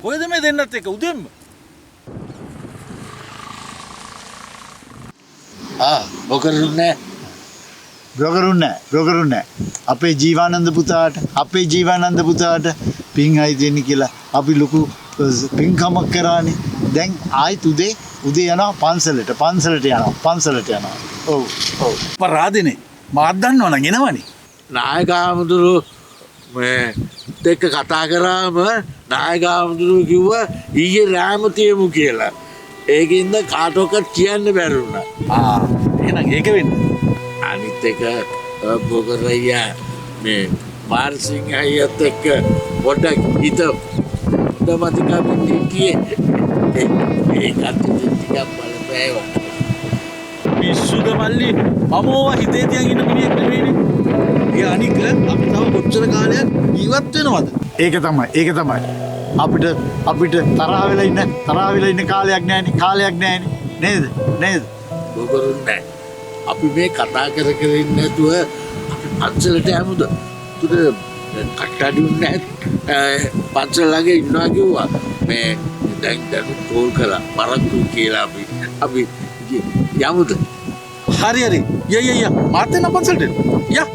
කොහෙද මේ දෙන්නත් එක්ක උදෙන්ම? බොකරුන්නේ බ්‍රොකරුන්නේ අපේ ජීවානන්ද පුතාට පින් අයිතිෙන්නේ කියලා අපි ලොකු පින්කමක් කරානේ. දැන් ආයිත් උදේ යනවා පන්සලට යනවා. ඔව්. පරාදිනේ මාත් දන්නවනම් එනවනේ. නායක හාමුදුරු මේ දෙක කතා කරාම නායක හාමුදුරු කිව්වා ඊයේ රෑම තියමු කියලා. ඒකින්ද කාටවත් කියන්න බැරි වුණා. එහෙනම් ඒක වෙන්නේ. අනිත් එක බොකරయ్యා මේ මාර්සිංහ අයියත් එක්ක පොඩ්ඩක් හිත හොඳමතිකමින් හිටියේ. ඒකත් ටිකක් බලපෑවා. පිස්සුද මල්ලි මම ඕවා හිතේ තියන් ඉන්න මිනිහෙක් නෙමෙයිනේ. ඒ අනික අපි තව කොච්චර කාලයක් ජීවත් වෙනවද? ඒක තමයි. අපිට තරහ වෙලා ඉන්න කාලයක් නෑනේ. නේද? බොකරුන්නේ අපි මේ කතා කර ඉන්නේ නැතුව අපි පන්සලට යමුද? උතර කට්ටඩුන්නේ පන්සල ළඟ ඉන්නවා කිව්වා. මේ දැන් කෝල් කළා පරක්කු කියලා අපි යමුද? හරි. ය මාත් එන්න පන්සලට. යා.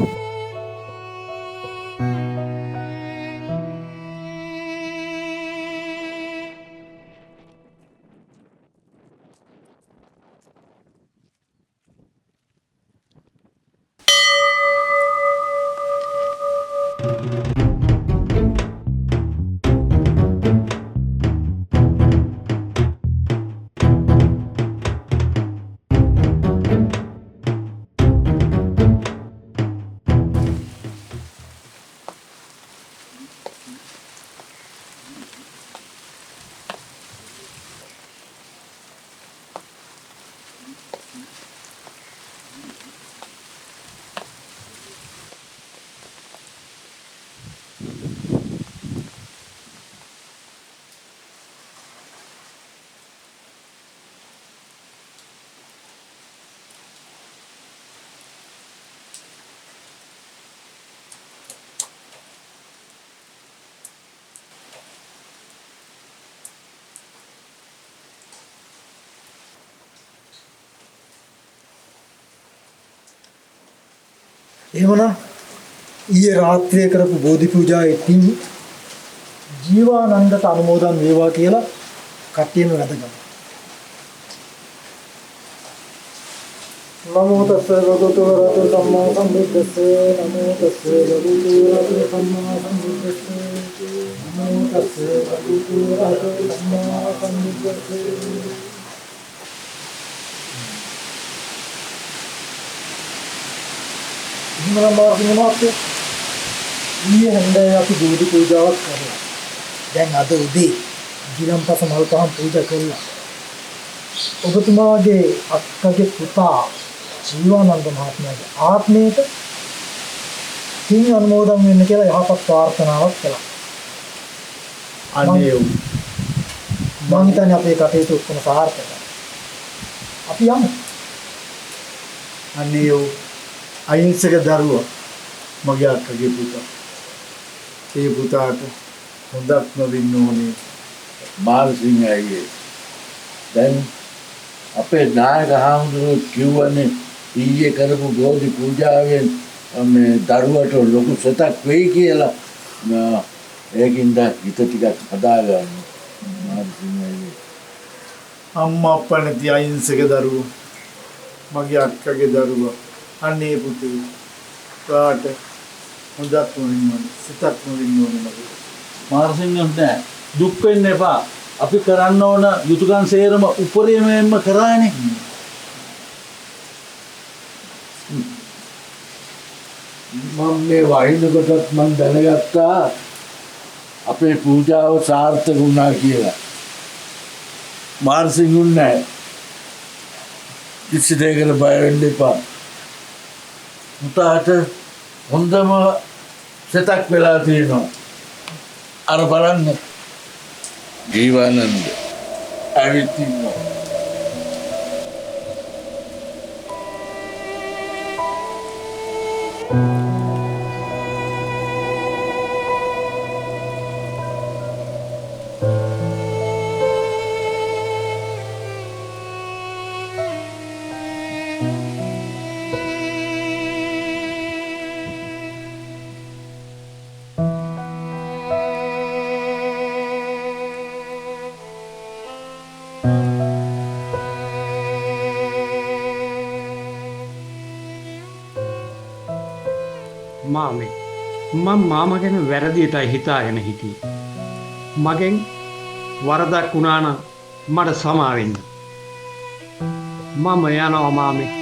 එහෙමනම් ඊයේ රාත්‍රියේ කරපු බෝධි පූජාවේ පින් ජීවානන්දට අනුමෝදන් වේවා කියලා කට්ටියම වැදගත්. නමෝ තස්ස භගවතු වරහතු සම්මා සම්බුද්දස්ස නමෝ තස්ස භගවතු වරහතු සම්මා සම්බුද්දස්ස නමෝ තස්ස භගවතු වරහතු සම්මා සම්බුද්දස්ස. මාර්ගිනවත් ඊයේ හන්දේ අපි බෝධි පූජාවක් කරලා දැන් අද උදේ ගිලම්පස මල් පහන් පූජා කළා. ඔබතුමාගේ අක්කගේ පුතා ජීවානන්ද මහත්මයාගේ ආත්මයට පින් අනුමෝදන් වෙන්න කියලා යහපත් ප්‍රාර්ථනාවක් කළා. අනේ මම හිතන්නේ අපේ කටයුතු ඔක්කොම සාර්ථකයි. අපි යමු. අනේ අහිංසක දරුවා මගේ අක්කගේ පුතා. ඒ පුතාට හොඳක්ම වෙන්න ඕනේ. මාර්සිංහ අයියේ දැන් අපේ නායක හාමුදුරුවෝ කිව්වනේ ඊයේ කරපු බෝධි පූජාවෙන් මේ දරුවට ලොකු සතක් වෙයි කියලා. ඒකින්ද හිත ටිකක් හදාගන්න. මාර්සිංහ අයියේ අම්මා අප්පා නැති අහිංසක දරුවා මගේ අක්කගේ දරුවා. අනේ පුතේ කාට හොඳක් වුණා සිතක් වුණා මගේ. මාර්සිංහ නෑ දුක් වෙන්න එපා. අපි කරන්න ඕන යුතුයකම් සේරම උපරිමයෙන්ම කරානේ. මම මේ වහිනකොටත් මම දැනගත්තා අපේ පූජාව සාර්ථක වුණා කියලා. මාර්සිංහ නෑ කිසි දෙයකට බය වෙන්න එපා. පුතාට හොඳම සතක් වෙලා තියෙනවා. අර බලන්න ජීවානන්ද ඇවිත් ඉන්නවා. මාමේ මම මාම ගැන වැරදියටයි හිතාගෙන හිටියේ. මගෙන් වරදක් වුණා නම් මට සමා වෙන්න. මම යනවා මාමේ.